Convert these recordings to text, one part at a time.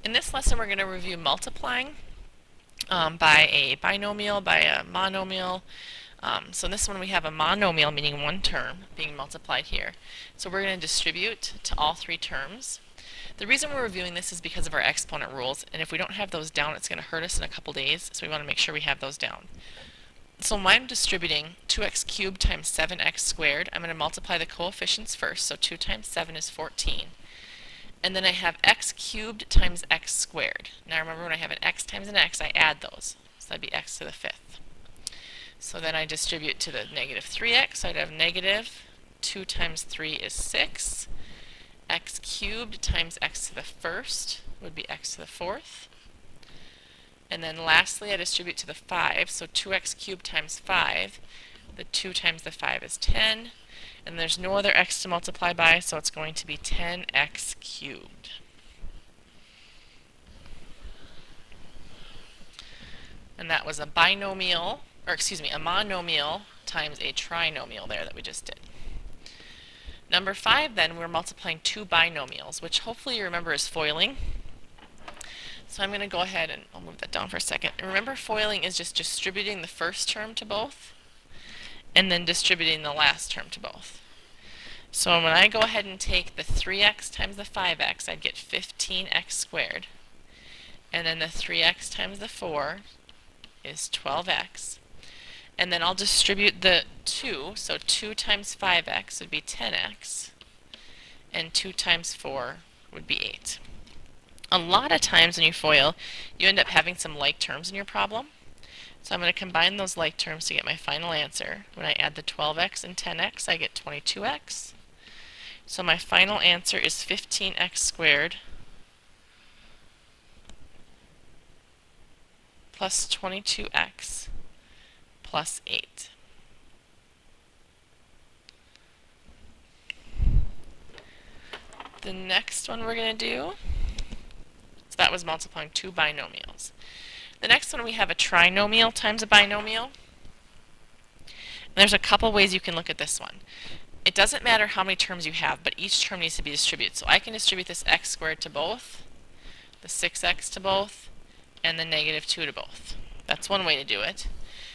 In this lesson we're going to review multiplying by a binomial, by a monomial. So in this one we have a monomial, meaning one term being multiplied here. So we're going to distribute to all three terms. The reason we're reviewing this is because of our exponent rules, and if we don't have those down it's going to hurt us in a couple days, so we want to make sure we have those down. So when I'm distributing 2x cubed times 7x squared, I'm going to multiply the coefficients first, so 2 times 7 is 14. And then I have x cubed times x squared. Now remember, when I have an x times an x, I add those. So that'd be x to the fifth. So then I distribute to the negative 3x, so I'd have negative 2 times 3 is 6. X cubed times x to the first would be x to the fourth. And then lastly I distribute to the 5, so 2x cubed times 5. The 2 times the 5 is 10. And there's no other x to multiply by, so it's going to be 10x cubed. And that was a binomial, or excuse me, a monomial times a trinomial there that we just did. Number 5 then, we're multiplying two binomials, which hopefully you remember is foiling. So I'm going to go ahead and I'll move that down for a second. And remember, foiling is just distributing the first term to both and then distributing the last term to both. So when I go ahead and take the 3x times the 5x, I'd get 15x squared. And then the 3x times the 4 is 12x. And then I'll distribute the 2, so 2 times 5x would be 10x. And 2 times 4 would be 8. A lot of times when you FOIL, you end up having some like terms in your problem. So I'm going to combine those like terms to get my final answer. When I add the 12x and 10x, I get 22x. So my final answer is 15x squared plus 22x plus 8. The next one we're going to do, so that was multiplying two binomials. The next one we have a trinomial times a binomial. And there's a couple ways you can look at this one. It doesn't matter how many terms you have, but each term needs to be distributed. So I can distribute this x squared to both, the 6x to both, and the negative 2 to both. That's one way to do it.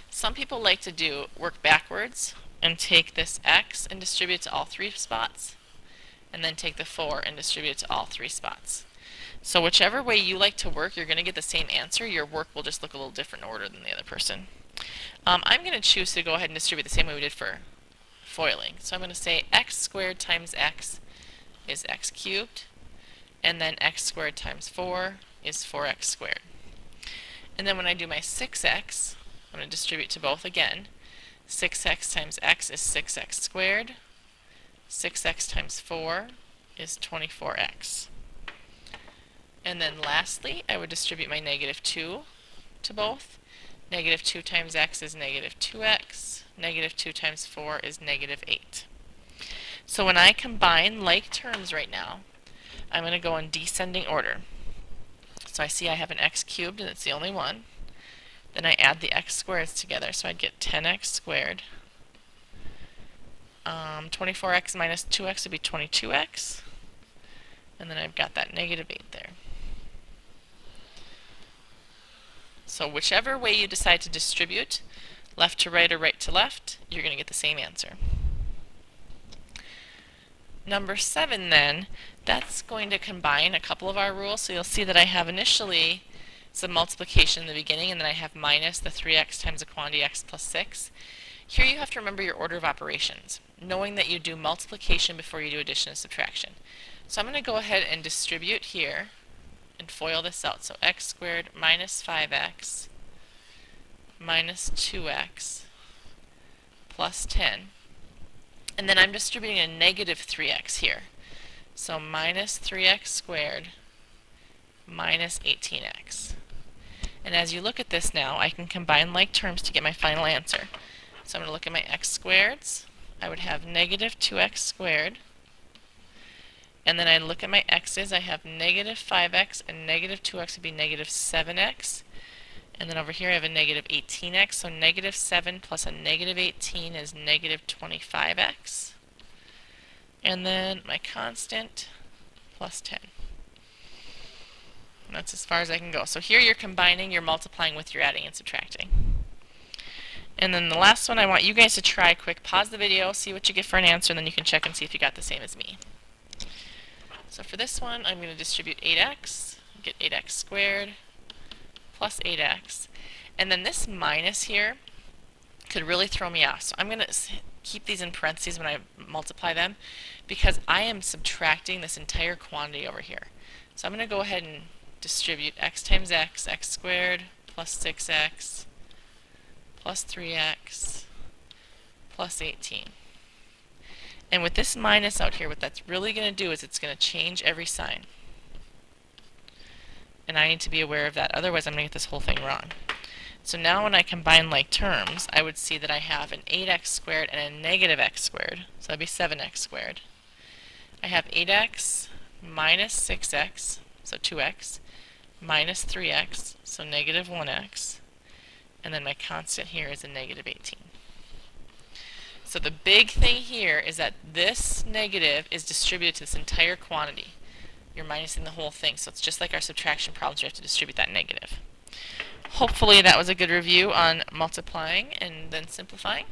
Some people like to work backwards and take this x and distribute it to all three spots, and then take the 4 and distribute it to all three spots. So whichever way you like to work, you're going to get the same answer. Your work will just look a little different order than the other person. I'm going to choose to go ahead and distribute the same way we did for foiling. So I'm going to say x squared times x is x cubed, and then x squared times 4 is 4x squared. And then when I do my 6x, I'm going to distribute to both again. 6x times x is 6x squared. 6x times 4 is 24x. And then lastly, I would distribute my negative 2 to both. Negative 2 times x is negative 2x. Negative 2 times 4 is negative 8. So when I combine like terms right now, I'm going to go in descending order. So I see I have an x cubed, and it's the only one. Then I add the x squareds together, so I'd get 10x squared. 24x minus 2x would be 22x. And then I've got that negative 8 there. So whichever way you decide to distribute, left to right or right to left, you're going to get the same answer. Number 7 then, that's going to combine a couple of our rules. So you'll see that I have initially some multiplication in the beginning, and then I have minus the 3x times the quantity x plus 6. Here you have to remember your order of operations, knowing that you do multiplication before you do addition and subtraction. So I'm going to go ahead and distribute here and FOIL this out. So x squared minus 5x minus 2x plus 10. And then I'm distributing a negative 3x here. So minus 3x squared minus 18x. And as you look at this now, I can combine like terms to get my final answer. So I'm going to look at my x squareds. I would have negative 2x squared. And then I look at my x's. I have negative 5x, and negative 2x would be negative 7x. And then over here I have a negative 18x, so negative 7 plus a negative 18 is negative 25x. And then my constant plus 10. That's as far as I can go. So here you're combining, you're multiplying with your adding and subtracting. And then the last one I want you guys to try quick. Pause the video, see what you get for an answer, and then you can check and see if you got the same as me. So for this one, I'm going to distribute 8x, get 8x squared plus 8x. And then this minus here could really throw me off. So I'm going to keep these in parentheses when I multiply them because I am subtracting this entire quantity over here. So I'm going to go ahead and distribute x times x, x squared plus 6x plus 3x plus 18. And with this minus out here, what that's really going to do is it's going to change every sign. And I need to be aware of that, otherwise I'm going to get this whole thing wrong. So now when I combine like terms, I would see that I have an 8x squared and a negative x squared. So that'd be 7x squared. I have 8x minus 6x, so 2x, minus 3x, so negative 1x. And then my constant here is a negative 18. So the big thing here is that this negative is distributed to this entire quantity. You're minusing the whole thing, so it's just like our subtraction problems, you have to distribute that negative. Hopefully that was a good review on multiplying and then simplifying.